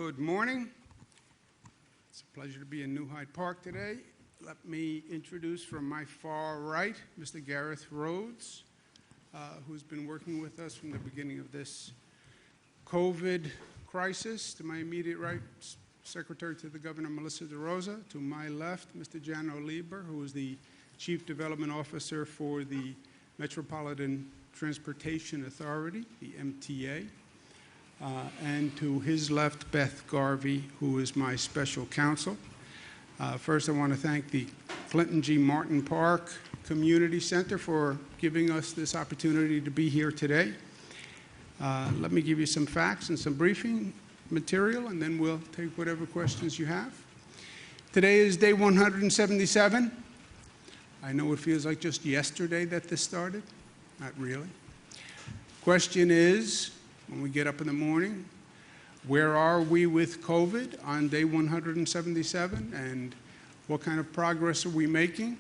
Good morning. It's a pleasure to be in New Hyde Park today. Let me introduce from my far right, Mr. Gareth Rhodes, who's been working with us from the beginning of this COVID crisis. To my immediate right, Secretary to the Governor, Melissa DeRosa. To my left, Mr. Jano Lieber, who is the Chief Development Officer for the Metropolitan Transportation Authority, the MTA. And to his left, Beth Garvey, who is my special counsel. First, I want to thank the Clinton G. Martin Park Community Center for giving us this opportunity to be here today. Let me give you some facts and some briefing material, and then we'll take whatever questions you have. Today is day 177. I know it feels like just yesterday that this started. Not really. Question is, when we get up in the morning, where are we with COVID on day 177, and what kind of progress are we making?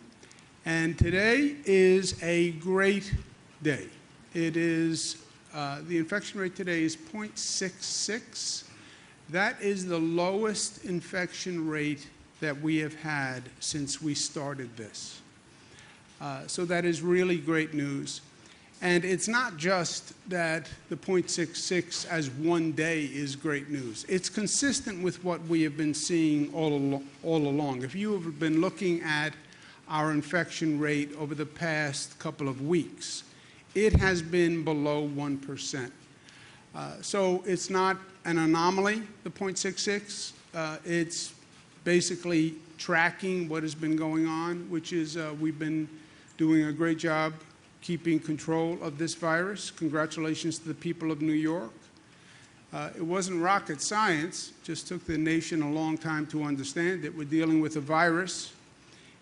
And today is a great day. It is, the infection rate today is 0.66. That is the lowest infection rate that we have had since we started this. So that is really great news. And it's not just that the 0.66 as one day is great news. It's consistent with what we have been seeing all along. If you have been looking at our infection rate over the past couple of weeks, it has been below 1%. So it's not an anomaly, the 0.66. It's basically tracking what has been going on, which is we've been doing a great job keeping control of this virus. Congratulations to the people of New York. It wasn't rocket science, it just took the nation a long time to understand that we're dealing with a virus.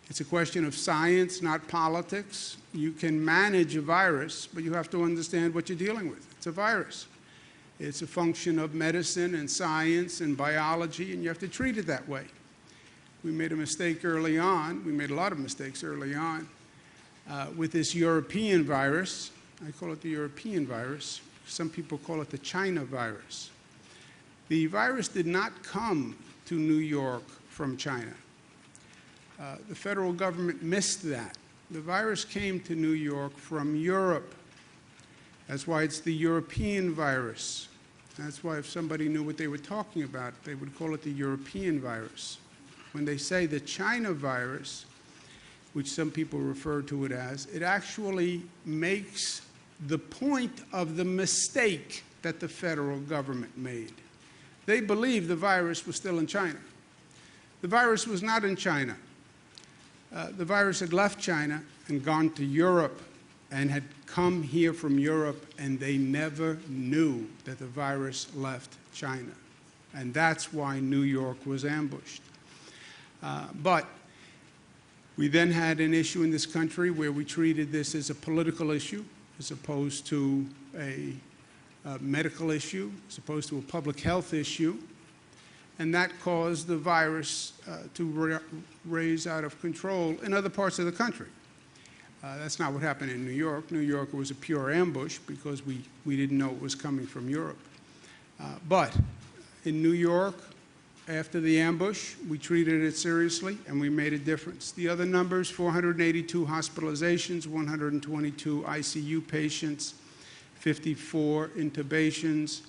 It's a question of science, not politics. You can manage a virus, but you have to understand what you're dealing with. It's a virus. It's a function of medicine and science and biology, and you have to treat it that way. We made a mistake early on. We made a lot of mistakes early on. With this European virus. I call it the European virus. Some people call it the China virus. The virus did not come to New York from China. The federal government missed that. The virus came to New York from Europe. That's why it's the European virus. That's why if somebody knew what they were talking about, they would call it the European virus. When they say the China virus, which some people refer to it as, it actually makes the point of the mistake that the federal government made. They believed the virus was still in China. The virus was not in China. The virus had left China and gone to Europe and had come here from Europe, and they never knew that the virus left China. And that's why New York was ambushed. But we then had an issue in this country where we treated this as a political issue as opposed to a medical issue, as opposed to a public health issue. And that caused the virus to raise out of control in other parts of the country. That's not what happened in New York. New York was a pure ambush because we didn't know it was coming from Europe. But in New York, after the ambush, we treated it seriously, and we made a difference. The other numbers, 482 hospitalizations, 122 ICU patients, 54 intubations.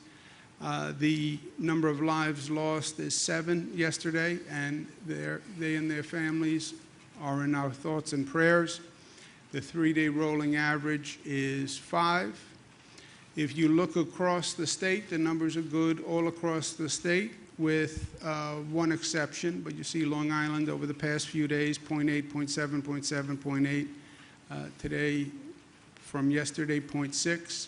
The number of lives lost is 7 yesterday, and they and their families are in our thoughts and prayers. The 3-day rolling average is 5. If you look across the state, the numbers are good all across the state, with one exception, but you see Long Island over the past few days, 0.8, 0.7, 0.7, 0.8. Today, from yesterday, 0.6.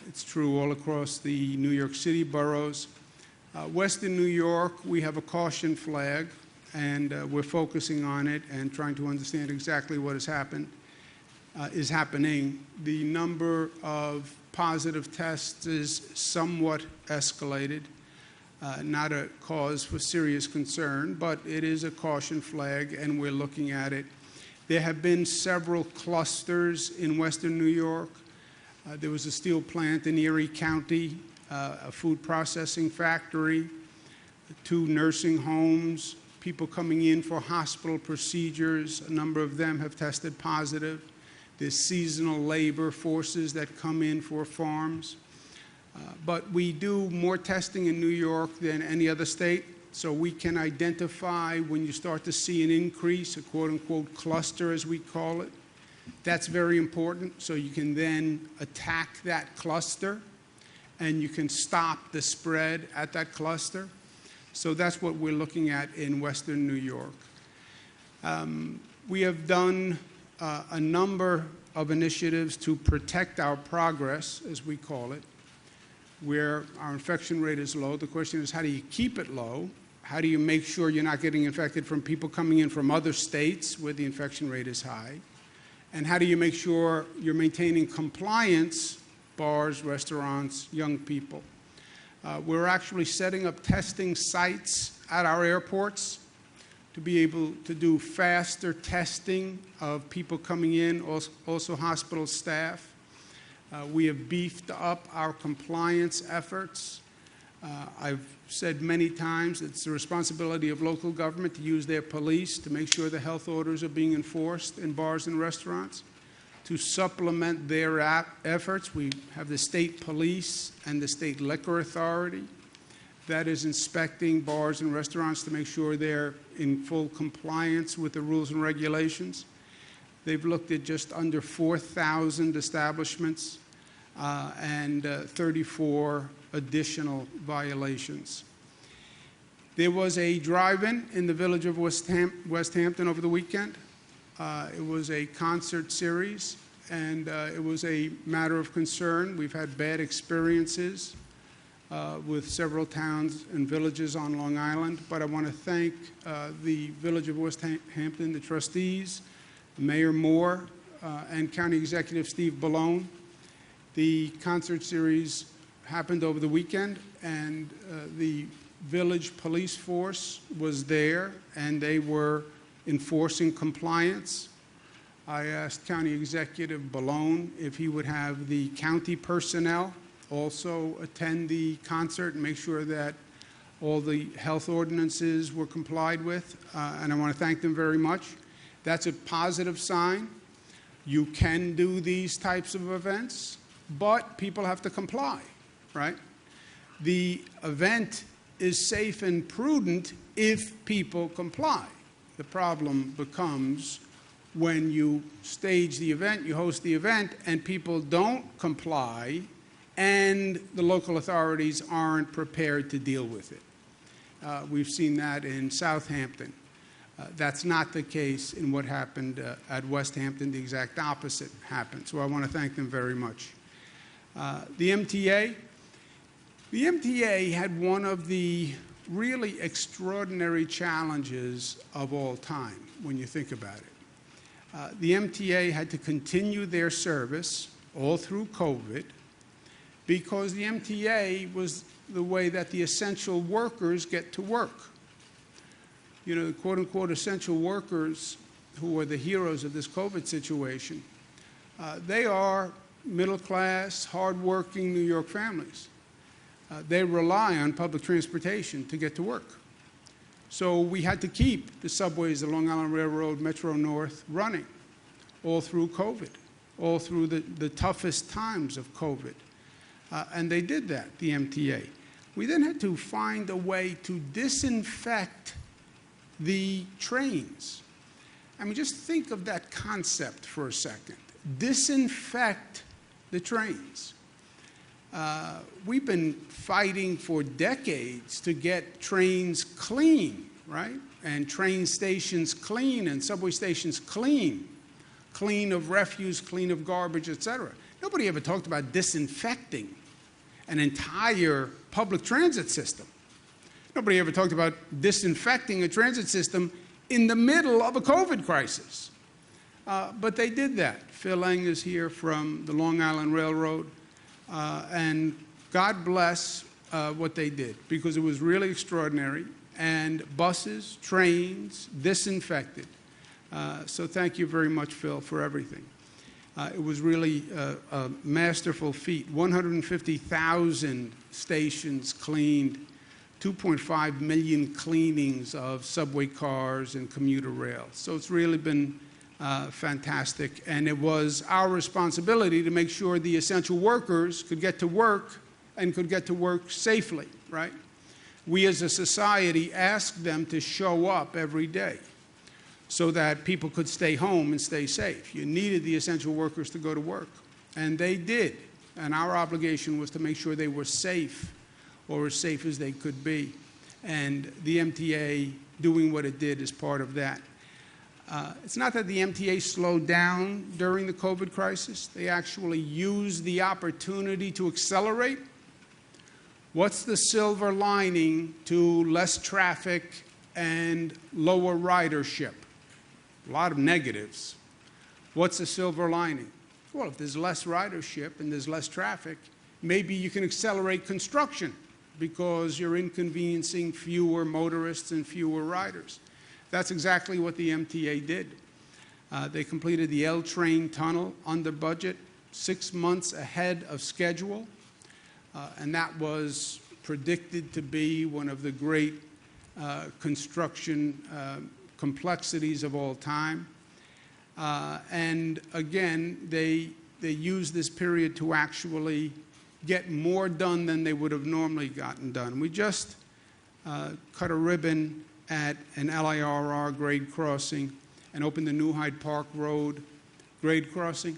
It's true all across the New York City boroughs. Western New York, we have a caution flag, and we're focusing on it and trying to understand exactly what has happened, is happening. The number of positive tests is somewhat escalated. Not a cause for serious concern, but it is a caution flag, and we're looking at it. There have been several clusters in Western New York. There was a steel plant in Erie County a food processing factory, 2 nursing homes, people coming in for hospital procedures. A number of them have tested positive. There's seasonal labor forces that come in for farms. But we do more testing in New York than any other state, so we can identify when you start to see an increase, a quote-unquote cluster as we call it. That's very important, so you can then attack that cluster and you can stop the spread at that cluster. So that's what we're looking at in Western New York. We have done a number of initiatives to protect our progress, as we call it, where our infection rate is low. The question is, how do you keep it low? How do you make sure you're not getting infected from people coming in from other states where the infection rate is high? And how do you make sure you're maintaining compliance, bars, restaurants, young people? We're actually setting up testing sites at our airports to be able to do faster testing of people coming in, also hospital staff. We have beefed up our compliance efforts. I've said many times it's the responsibility of local government to use their police to make sure the health orders are being enforced in bars and restaurants. To supplement their efforts, we have the state police and the state liquor authority that is inspecting bars and restaurants to make sure they're in full compliance with the rules and regulations. They've looked at just under 4,000 establishments and 34 additional violations. There was a drive-in in the village of West Hampton over the weekend. It was a concert series, and it was a matter of concern. We've had bad experiences with several towns and villages on Long Island, but I want to thank the village of West Hampton, the trustees, Mayor Moore, and County Executive Steve Ballone. The concert series happened over the weekend, and the village police force was there, and they were enforcing compliance. I asked County Executive Ballone if he would have the county personnel also attend the concert and make sure that all the health ordinances were complied with, and I want to thank them very much. That's a positive sign. You can do these types of events, but people have to comply, right? The event is safe and prudent if people comply. The problem becomes when you stage the event, you host the event, and people don't comply, and the local authorities aren't prepared to deal with it. We've seen that in Southampton. That's not the case in what happened at West Hampton. The exact opposite happened. So I want to thank them very much. The MTA had one of the really extraordinary challenges of all time when you think about it. The MTA had to continue their service all through COVID because the MTA was the way that the essential workers get to work. You know, the quote-unquote essential workers who are the heroes of this COVID situation, they are middle-class, hard-working New York families. They rely on public transportation to get to work. So we had to keep the subways, the Long Island Railroad, Metro North running all through COVID, all through the toughest times of COVID. And they did that, the MTA. We then had to find a way to disinfect the trains. I mean, just think of that concept for a second. Disinfect the trains. We've been fighting for decades to get trains clean, right? And train stations clean and subway stations clean. Clean of refuse, clean of garbage, etc. Nobody ever talked about disinfecting an entire public transit system. Nobody ever talked about disinfecting a transit system in the middle of a COVID crisis. But they did that. Phil Lang is here from the Long Island Railroad, and God bless what they did, because it was really extraordinary, and buses, trains, disinfected. So thank you very much, Phil, for everything. It was really a masterful feat. 150,000 stations cleaned, 2.5 million cleanings of subway cars and commuter rail. So it's really been fantastic. And it was our responsibility to make sure the essential workers could get to work and could get to work safely, right? We as a society asked them to show up every day so that people could stay home and stay safe. You needed the essential workers to go to work, and they did. And our obligation was to make sure they were safe, or as safe as they could be. And the MTA doing what it did is part of that. It's not that the MTA slowed down during the COVID crisis. They actually used the opportunity to accelerate. What's the silver lining to less traffic and lower ridership? A lot of negatives. What's the silver lining? Well, if there's less ridership and there's less traffic, maybe you can accelerate construction because you're inconveniencing fewer motorists and fewer riders. That's exactly what the MTA did. They completed the L train tunnel under budget, 6 months ahead of schedule, and that was predicted to be one of the great construction complexities of all time. And again, they used this period to actually get more done than they would have normally gotten done. We just cut a ribbon at an LIRR grade crossing and opened the New Hyde Park Road grade crossing.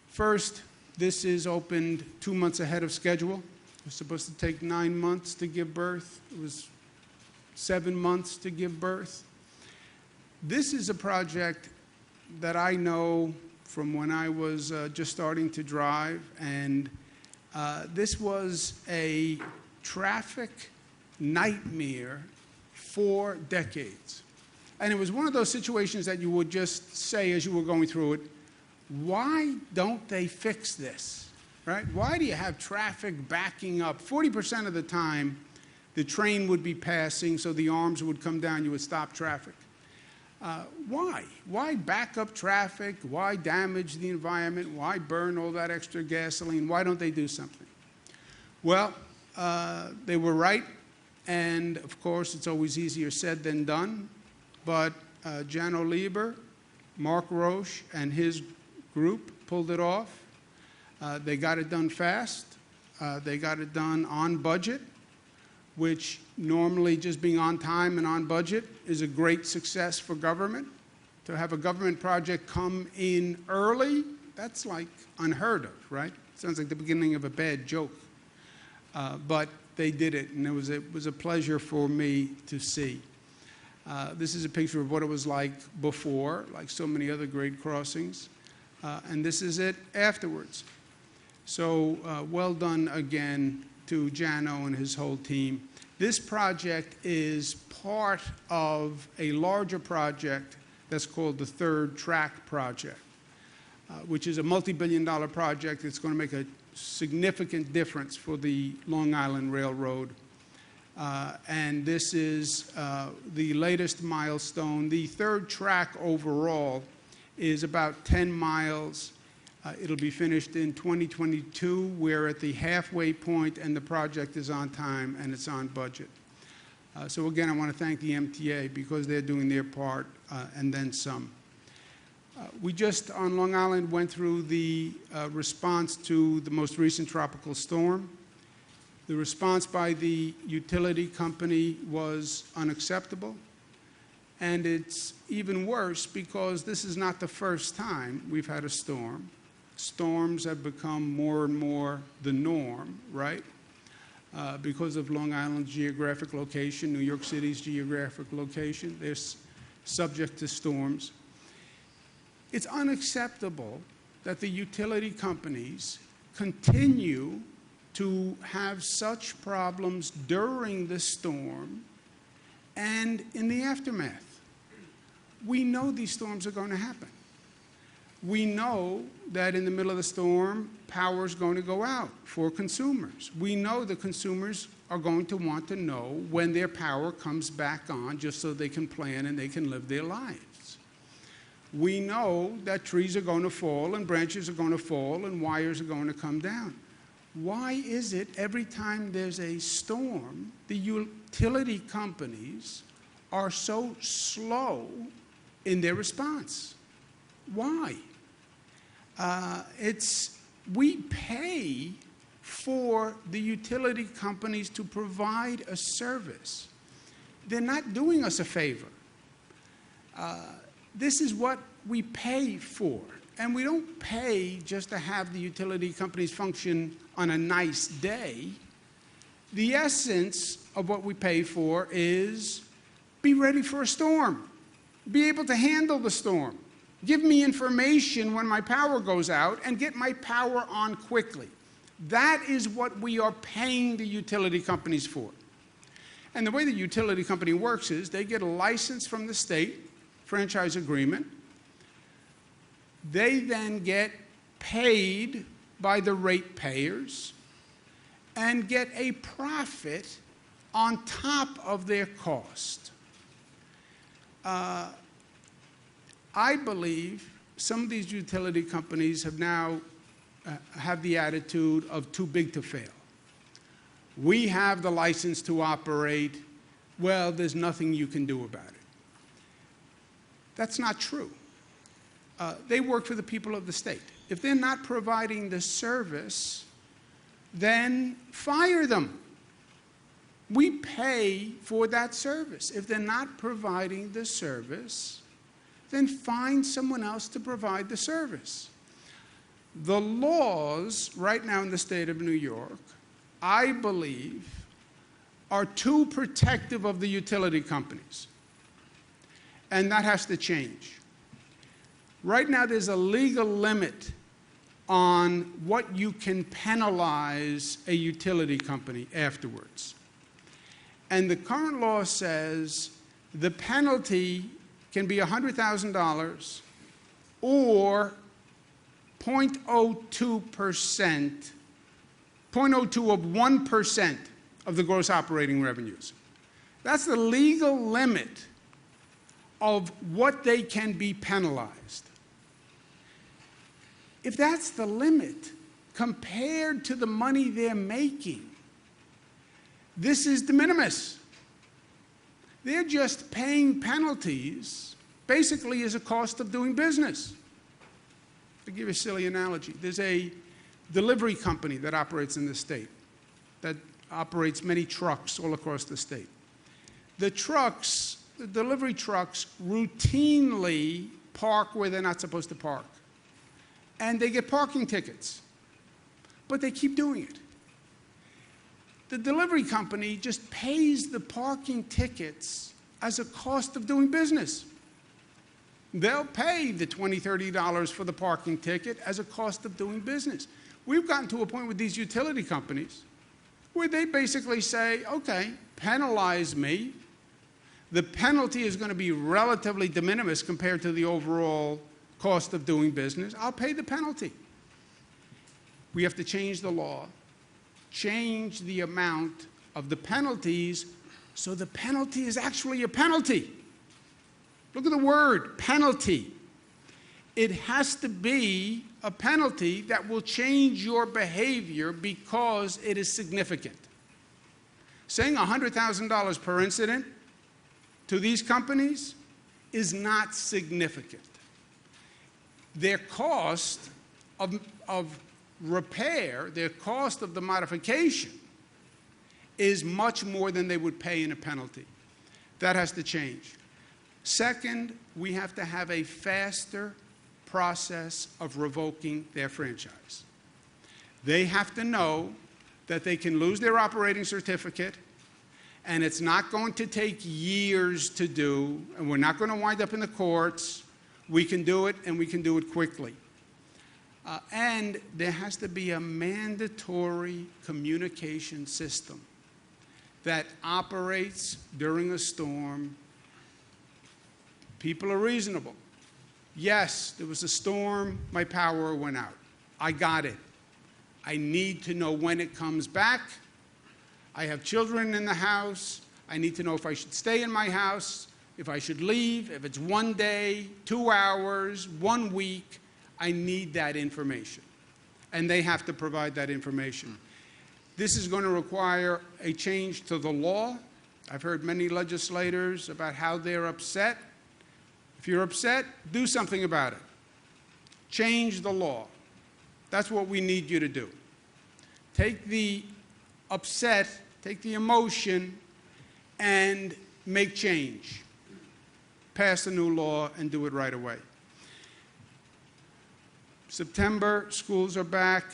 First, this is opened 2 months ahead of schedule. It was supposed to take 9 months to give birth. It was 7 months to give birth. This is a project that I know from when I was just starting to drive, and this was a traffic nightmare for decades. And it was one of those situations that you would just say as you were going through it, why don't they fix this, right? Why do you have traffic backing up? 40% of the time, the train would be passing, so the arms would come down, you would stop traffic. Why? Why back up traffic? Why damage the environment? Why burn all that extra gasoline? Why don't they do something? Well, they were right, and of course, it's always easier said than done, but Jano Lieber, Mark Roche, and his group pulled it off. They got it done fast. They got it done on budget, which normally just being on time and on budget is a great success for government. To have a government project come in early, that's like unheard of, right? Sounds like the beginning of a bad joke. But they did it, and it was a pleasure for me to see. This is a picture of what it was like before, like so many other grade crossings. And this is it afterwards. So well done again to Jano and his whole team. This project is part of a larger project that's called the Third Track Project, which is a multi-billion-dollar project that's going to make a significant difference for the Long Island Railroad. And this is the latest milestone. The third track overall is about 10 miles. It'll be finished in 2022. We're at the halfway point, and the project is on time and it's on budget. So again, I want to thank the MTA because they're doing their part and then some. We just, on Long Island, went through the response to the most recent tropical storm. The response by the utility company was unacceptable. And it's even worse because this is not the first time we've had a storm. Storms have become more and more the norm, right? Because of Long Island's geographic location, New York City's geographic location, they're subject to storms. It's unacceptable that the utility companies continue to have such problems during the storm and in the aftermath. We know these storms are going to happen. We know that in the middle of the storm, power is going to go out for consumers. We know the consumers are going to want to know when their power comes back on just so they can plan and they can live their lives. we know that trees are going to fall and branches are going to fall and wires are going to come down. Why is it every time there's a storm, the utility companies are so slow in their response? Why? We pay for the utility companies to provide a service. They're not doing us a favor. This is what we pay for. And we don't pay just to have the utility companies function on a nice day. The essence of what we pay for is be ready for a storm, be able to handle the storm, give me information when my power goes out, and get my power on quickly. That is what we are paying the utility companies for. And the way the utility company works is they get a license from the state, franchise agreement. They then get paid by the ratepayers and get a profit on top of their cost. I believe some of these utility companies have now have the attitude of too big to fail. We have the license to operate. Well, there's nothing you can do about it. That's not true. They work for the people of the state. If they're not providing the service, then fire them. We pay for that service. If they're not providing the service, then find someone else to provide the service. The laws right now in the state of New York, I believe, are too protective of the utility companies. And that has to change. Right now, there's a legal limit on what you can penalize a utility company afterwards. And the current law says the penalty can be $100,000 or 0.02%, 0.02 of 1% of the gross operating revenues. That's the legal limit of what they can be penalized. If that's the limit compared to the money they're making, this is de minimis. They're just paying penalties basically as a cost of doing business. I'll give you a silly analogy. There's a delivery company that operates in the state that operates many trucks all across the state. The delivery trucks routinely park where they're not supposed to park. And they get parking tickets. But they keep doing it. The delivery company just pays the parking tickets as a cost of doing business. They'll pay the $20, $30 for the parking ticket as a cost of doing business. We've gotten to a point with these utility companies where they basically say, okay, penalize me. The penalty is going to be relatively de minimis compared to the overall cost of doing business. I'll pay the penalty. We have to change the law, change the amount of the penalties so the penalty is actually a penalty. Look at the word, penalty. It has to be a penalty that will change your behavior because it is significant. Saying $100,000 per incident to these companies is not significant. Their cost of repair, their cost of the modification is much more than they would pay in a penalty. That has to change. Second, we have to have a faster process of revoking their franchise. They have to know that they can lose their operating certificate, and it's not going to take years to do, and we're not going to wind up in the courts. We can do it, and we can do it quickly. And there has to be a mandatory communication system that operates during a storm. People are reasonable. Yes, there was a storm, my power went out. I got it. I need to know when it comes back. I have children in the house. I need to know if I should stay in my house. if I should leave, if it's 1 day, 2 hours, 1 week, I need that information. And they have to provide that information. This is going to require a change to the law. I've heard many legislators about how they're upset. If you're upset, do something about it. Change the law. That's what we need you to do. Take the upset, take the emotion, and make change. Pass a new law and do it right away. September, schools are back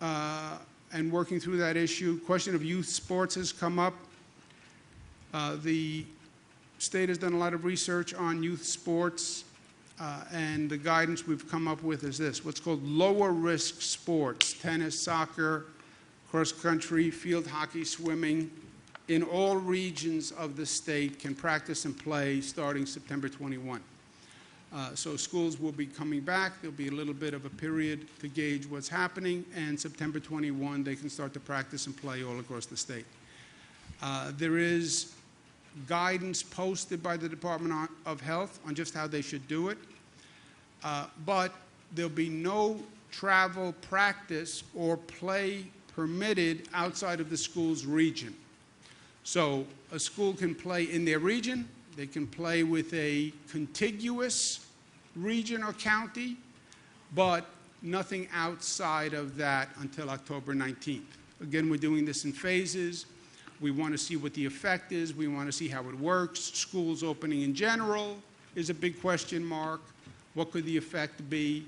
and working through that issue. Question of youth sports has come up. The state has done a lot of research on youth sports, and the guidance we've come up with is this: what's called lower risk sports, tennis, soccer, cross country, field hockey, swimming, in all regions of the state can practice and play starting September 21. So schools will be coming back. There'll be a little bit of a period to gauge what's happening, and September 21, they can start to practice and play all across the state. There is guidance posted by the Department of Health on just how they should do it, but there'll be no travel, practice, or play permitted outside of the school's region. So a school can play in their region, they can play with a contiguous region or county, but nothing outside of that until October 19th. Again, we're doing this in phases. We want to see what the effect is. We want to see how it works. Schools opening in general is a big question mark. What could the effect be?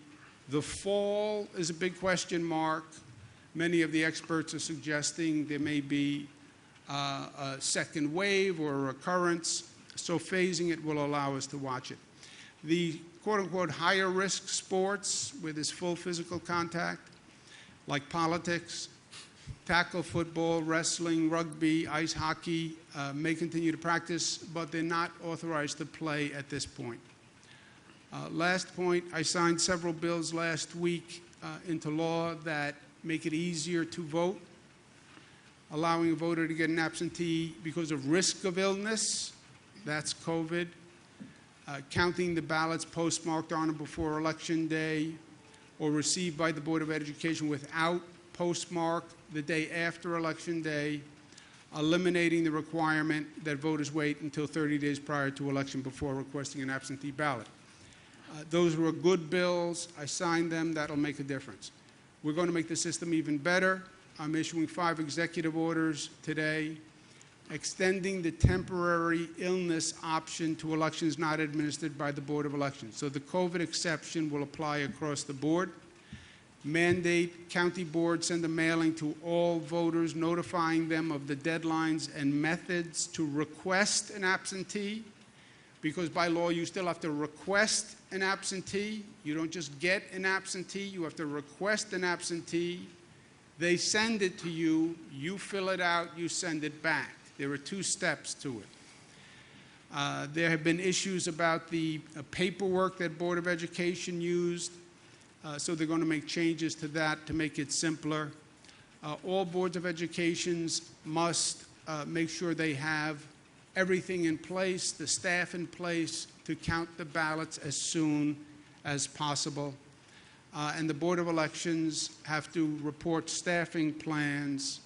The fall is a big question mark. Many of the experts are suggesting there may be a second wave or a recurrence, so phasing it will allow us to watch it. The quote-unquote higher risk sports where there's full physical contact, like politics, tackle football, wrestling, rugby, ice hockey, may continue to practice, but they're not authorized to play at this point. Last point, I signed several bills last week into law that make it easier to vote, allowing a voter to get an absentee because of risk of illness, that's COVID, counting the ballots postmarked on or before Election Day or received by the Board of Education without postmark the day after Election Day, eliminating the requirement that voters wait until 30 days prior to election before requesting an absentee ballot. Those were good bills. I signed them. That'll make a difference. We're going to make the system even better. I'm issuing 5 executive orders today, extending the temporary illness option to elections not administered by the Board of Elections. So the COVID exception will apply across the board. Mandate county boards send a mailing to all voters notifying them of the deadlines and methods to request an absentee, because by law you still have to request an absentee. You don't just get an absentee, you have to request an absentee. They send it to you, you fill it out, you send it back. There are 2 steps to it. There have been issues about the paperwork that Board of Education used, so they're going to make changes to that to make it simpler. All boards of educations must make sure they have everything in place, the staff in place to count the ballots as soon as possible. And the Board of Elections have to report staffing plans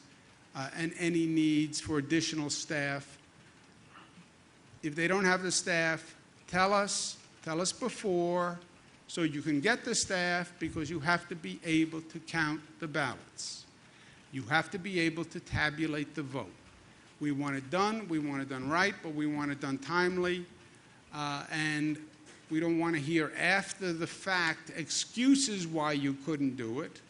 and any needs for additional staff. If they don't have the staff, tell us before, so you can get the staff, because you have to be able to count the ballots. You have to be able to tabulate the vote. We want it done right, but we want it done timely, and we don't want to hear after the fact excuses why you couldn't do it.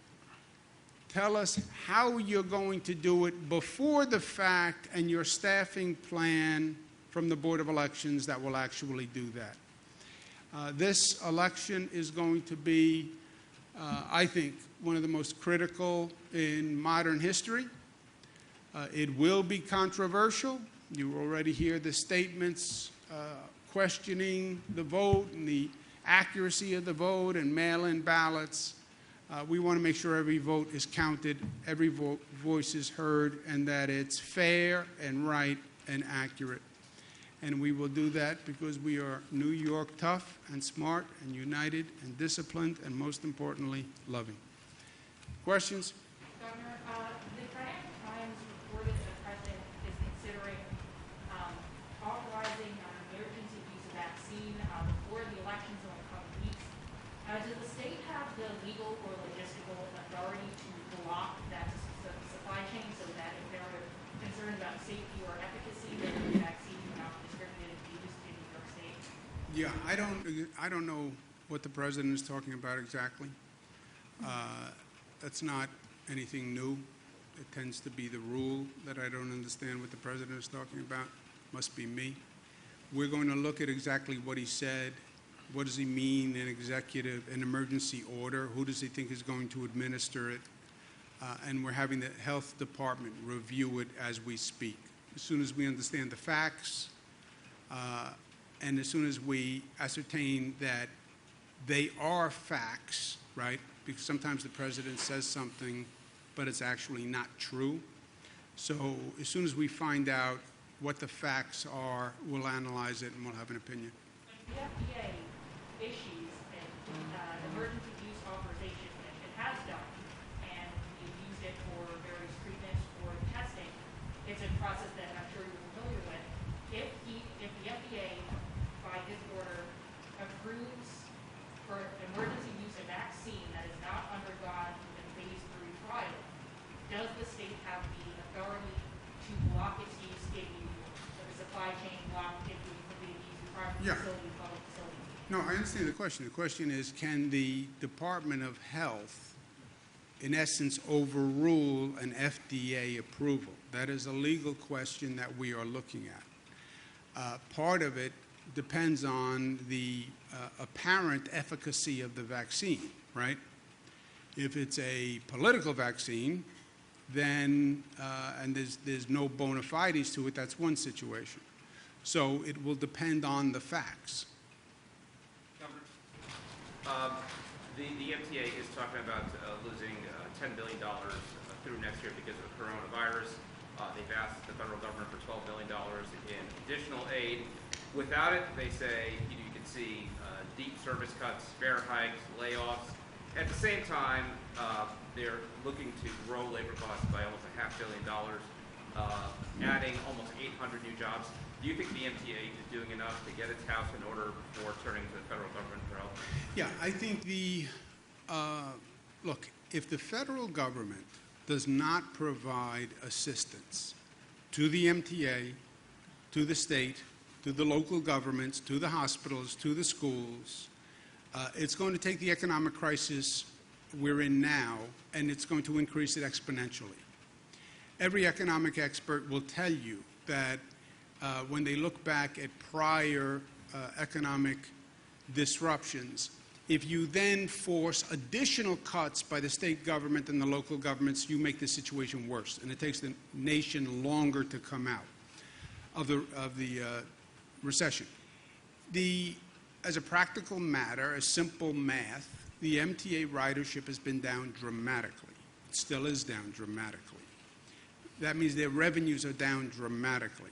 Tell us how you're going to do it before the fact and your staffing plan from the Board of Elections that will actually do that. This election is going to be, I think, one of the most critical in modern history. It will be controversial. You already hear the statements questioning the vote and the accuracy of the vote and mail-in ballots. We want to make sure every vote is counted, every voice is heard, and that it's fair and right and accurate. And we will do that because we are New York tough and smart and united and disciplined and, most importantly, loving. Questions? Governor, the Financial Times reported that the president is considering authorizing emergency use of vaccine before the elections in a couple weeks. Does the state have the legal or logistical authority to block that supply chain so that if there are concerns about safety or efficacy, that the vaccine will not be distributed and used in New York State? Yeah, I don't know what the president is talking about exactly. That's not anything new. It tends to be the rule that I don't understand what the president is talking about. Must be me. We're going to look at exactly what he said. What does he mean, an emergency order? Who does he think is going to administer it? And we're having the health department review it as we speak. As soon as we understand the facts, and as soon as we ascertain that they are facts, right? Because sometimes the president says something, but it's actually not true. So as soon as we find out what the facts are, we'll analyze it and we'll have an opinion. The FDA issues an emergency use authorization, and it has done, and we've used it for various treatments or testing. It's a process that I'm sure you're familiar with. If the FDA, by his order, approves for emergency use a vaccine that is not undergone in phase 3 trial, does the state have the authority to block its use if the supply chain block if you forbid use in private facilities, public facilities? No, I understand the question. The question is, can the Department of Health, in essence, overrule an FDA approval? That is a legal question that we are looking at. Part of it depends on the apparent efficacy of the vaccine, right? If it's a political vaccine, then, and there's no bona fides to it, that's one situation. So it will depend on the facts. The MTA is talking about losing $10 billion through next year because of the coronavirus. They've asked the federal government for $12 billion in additional aid. Without it, they say you could see deep service cuts, fare hikes, layoffs. At the same time, they're looking to grow labor costs by almost $500 million, adding almost 800 new jobs. Do you think the MTA is doing enough to get its house in order before turning to the federal government for help? Yeah, I think look, if the federal government does not provide assistance to the MTA, to the state, to the local governments, to the hospitals, to the schools, it's going to take the economic crisis we're in now, and it's going to increase it exponentially. Every economic expert will tell you that when they look back at prior economic disruptions, if you then force additional cuts by the state government and the local governments, you make the situation worse, and it takes the nation longer to come out of the recession. As a practical matter, as simple math, the MTA ridership has been down dramatically. It still is down dramatically. That means their revenues are down dramatically.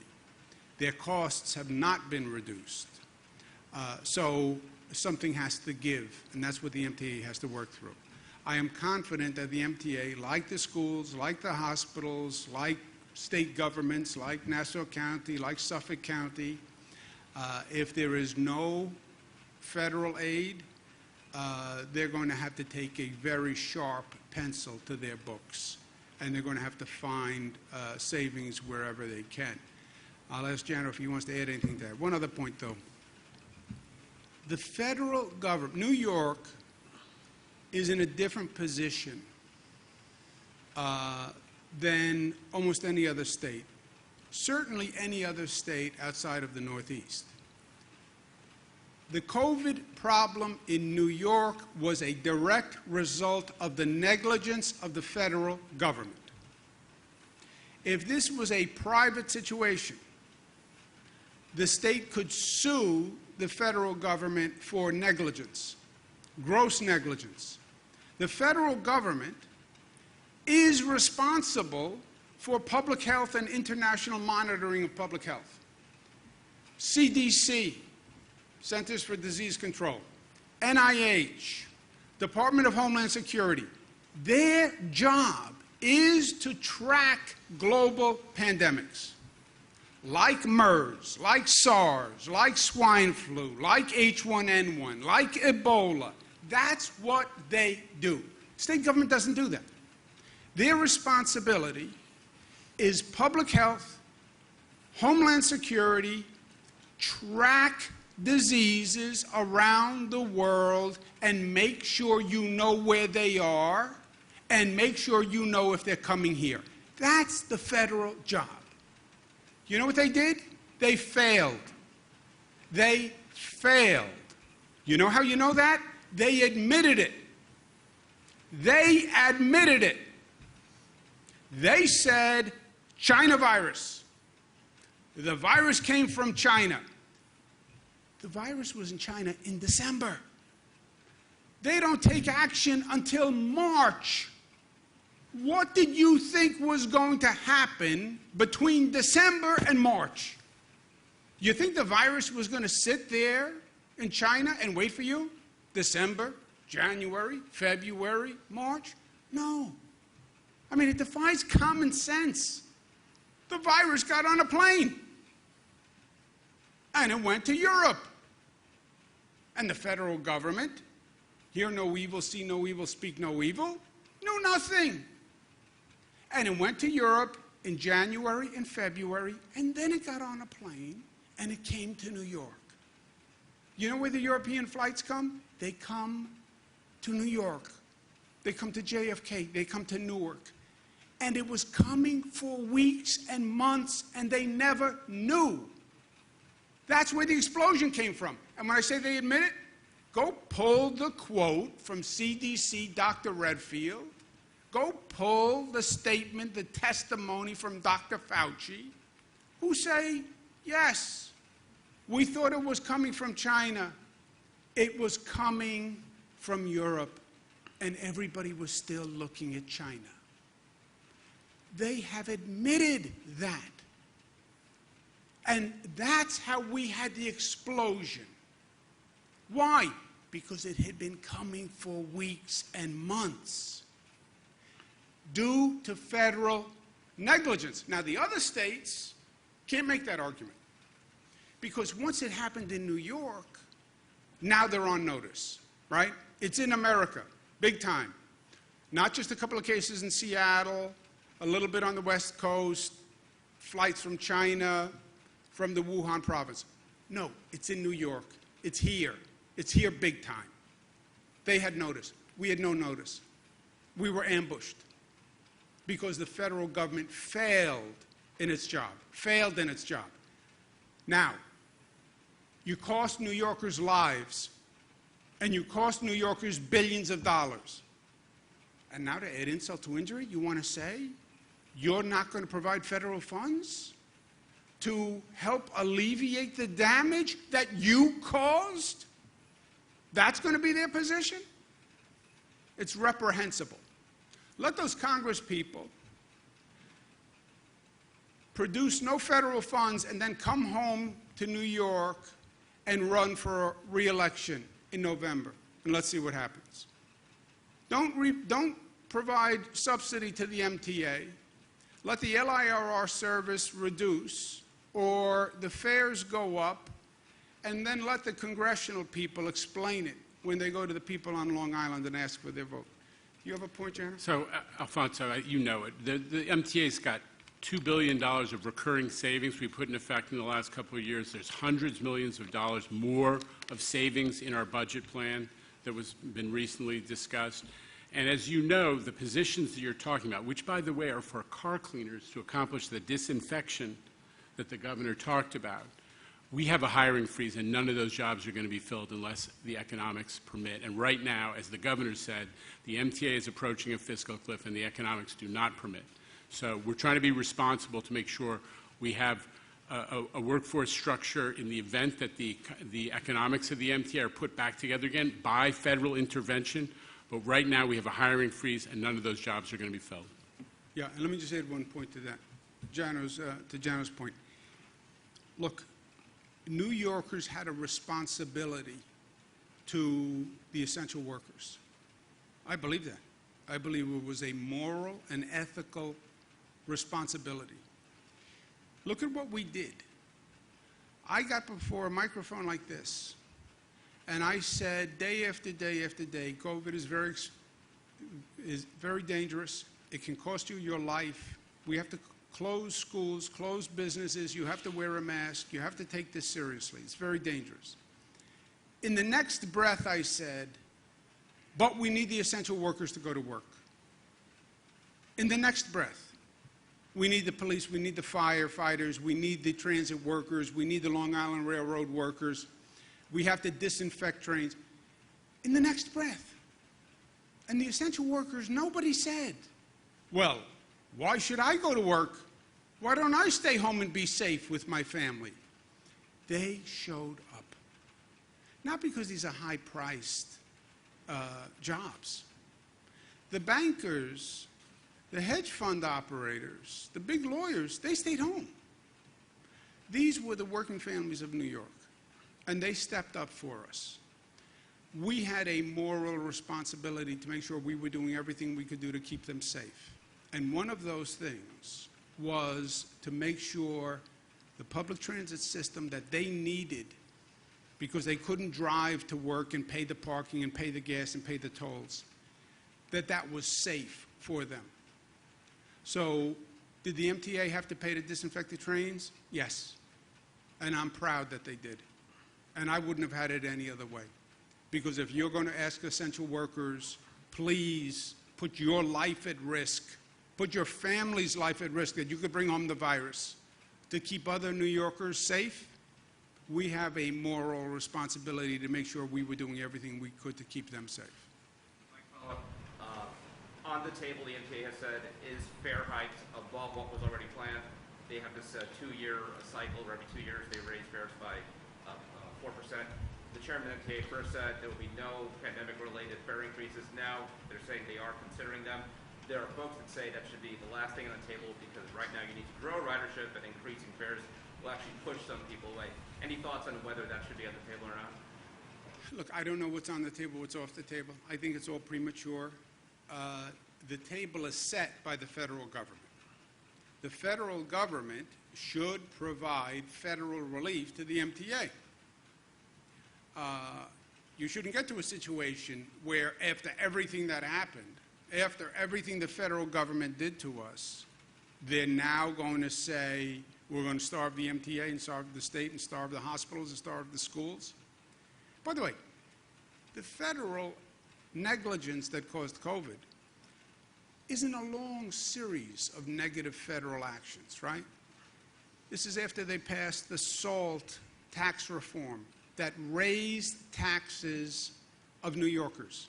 Their costs have not been reduced. So something has to give, and that's what the MTA has to work through. I am confident that the MTA, like the schools, like the hospitals, like state governments, like Nassau County, like Suffolk County, if there is no federal aid, they're going to have to take a very sharp pencil to their books, and they're going to have to find savings wherever they can. I'll ask Jano if he wants to add anything to that. One other point, though. The federal government, New York, is in a different position than almost any other state, certainly any other state outside of the Northeast. The COVID problem in New York was a direct result of the negligence of the federal government. If this was a private situation, the state could sue the federal government for negligence, gross negligence. The federal government is responsible for public health and international monitoring of public health. CDC, Centers for Disease Control, NIH, Department of Homeland Security, their job is to track global pandemics like MERS, like SARS, like swine flu, like H1N1, like Ebola. That's what they do. State government doesn't do that. Their responsibility is public health, Homeland Security, track diseases around the world and make sure you know where they are and make sure you know if they're coming here. That's the federal job. You know what they did? They failed. They failed. You know how you know that? They admitted it. They admitted it. They said, China virus. The virus came from China. The virus was in China in December. They don't take action until March. What did you think was going to happen between December and March? You think the virus was going to sit there in China and wait for you? December, January, February, March? No. I mean, it defies common sense. The virus got on a plane. And it went to Europe. And the federal government, hear no evil, see no evil, speak no evil, knew nothing. And it went to Europe in January and February, and then it got on a plane, and it came to New York. You know where the European flights come? They come to New York. They come to JFK. They come to Newark. And it was coming for weeks and months, and they never knew. That's where the explosion came from. And when I say they admit it, go pull the quote from CDC Dr. Redfield. Go pull the statement, the testimony from Dr. Fauci, who say, yes, we thought it was coming from China. It was coming from Europe, and everybody was still looking at China. They have admitted that. And that's how we had the explosion. Why? Because it had been coming for weeks and months, due to federal negligence. Now, the other states can't make that argument, because once it happened in New York, now they're on notice, right? It's in America, big time. Not just a couple of cases in Seattle, a little bit on the West Coast, flights from China, from the Wuhan province. No, it's in New York. It's here. It's here big time. They had notice. We had no notice. We were ambushed because the federal government failed in its job. Failed in its job. Now, you cost New Yorkers lives, and you cost New Yorkers billions of dollars. And now, to add insult to injury, you want to say you're not going to provide federal funds to help alleviate the damage that you caused? That's going to be their position? It's reprehensible. Let those Congress people produce no federal funds and then come home to New York and run for re-election in November, and let's see what happens. Don't provide subsidy to the MTA. Let the LIRR service reduce, or the fares go up, and then let the congressional people explain it when they go to the people on Long Island and ask for their vote. You have a point, Janice? So, Alfonso, you know it. The MTA's got $2 billion of recurring savings we put in effect in the last couple of years. There's hundreds of millions of dollars more of savings in our budget plan that was been recently discussed. And as you know, the positions that you're talking about, which, by the way, are for car cleaners to accomplish the disinfection that the governor talked about, we have a hiring freeze, and none of those jobs are going to be filled unless the economics permit. And right now, as the governor said, the MTA is approaching a fiscal cliff, and the economics do not permit. So we're trying to be responsible to make sure we have a workforce structure in the event that the economics of the MTA are put back together again by federal intervention. But right now, we have a hiring freeze, and none of those jobs are going to be filled. Yeah, and let me just add one point to that. To Jano's point. Look, New Yorkers had a responsibility to the essential workers. I believe that. I believe it was a moral and ethical responsibility. Look at what we did. I got before a microphone like this, and I said day after day after day, COVID is very dangerous. It can cost you your life. We have to close schools, close businesses. You have to wear a mask. You have to take this seriously. It's very dangerous. In the next breath, I said, but we need the essential workers to go to work. In the next breath, we need the police, we need the firefighters, we need the transit workers, we need the Long Island Railroad workers. We have to disinfect trains. In the next breath. And the essential workers, nobody said, well, why should I go to work? Why don't I stay home and be safe with my family? They showed up. Not because these are high-priced jobs. The bankers, the hedge fund operators, the big lawyers, they stayed home. These were the working families of New York, and they stepped up for us. We had a moral responsibility to make sure we were doing everything we could do to keep them safe. And one of those things was to make sure the public transit system that they needed, because they couldn't drive to work and pay the parking and pay the gas and pay the tolls, that was safe for them. So did the MTA have to pay to disinfect the trains? Yes. And I'm proud that they did. And I wouldn't have had it any other way. Because if you're going to ask essential workers, please put your life at risk, put your family's life at risk, that you could bring home the virus, to keep other New Yorkers safe, we have a moral responsibility to make sure we were doing everything we could to keep them safe. On the table, the MTA has said is fare hikes above what was already planned. They have this 2-year cycle where every 2 years they raise fares by 4%. The chairman of the MTA first said there will be no pandemic-related fare increases. Now they're saying they are considering them. There are folks that say that should be the last thing on the table because right now you need to grow ridership, and increasing fares will actually push some people away. Any thoughts on whether that should be on the table or not? Look, I don't know what's on the table, what's off the table. I think it's all premature. The table is set by the federal government. The federal government should provide federal relief to the MTA. You shouldn't get to a situation where after everything that happened, after everything the federal government did to us, they're now going to say, we're going to starve the MTA and starve the state and starve the hospitals and starve the schools. By the way, the federal negligence that caused COVID isn't a long series of negative federal actions, right? This is after they passed the SALT tax reform that raised taxes of New Yorkers,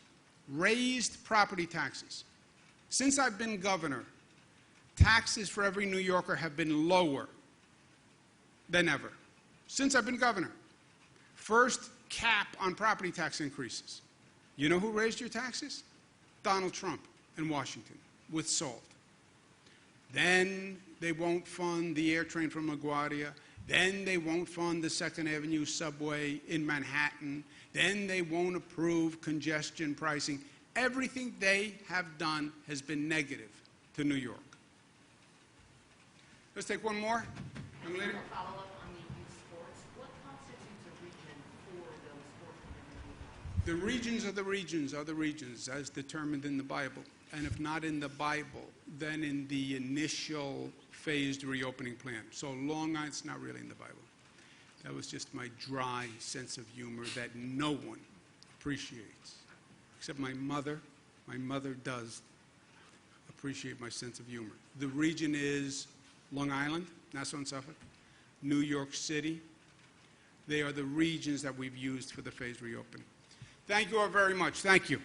raised property taxes. Since I've been governor, taxes for every New Yorker have been lower than ever. Since I've been governor. First cap on property tax increases. You know who raised your taxes? Donald Trump in Washington with SALT. Then they won't fund the air train from LaGuardia. Then they won't fund the 2nd Avenue subway in Manhattan. Then they won't approve congestion pricing. Everything they have done has been negative to New York. Let's take one more. Young lady. A follow-up on the youth sports. What constitutes a region for those sports? The regions are the regions are the regions as determined in the Bible. And if not in the Bible, then in the initial phased reopening plan. So Long Island's not really in the Bible. That was just my dry sense of humor that no one appreciates. Except my mother. My mother does appreciate my sense of humor. The region is Long Island, Nassau and Suffolk, New York City. They are the regions that we've used for the phased reopening. Thank you all very much. Thank you.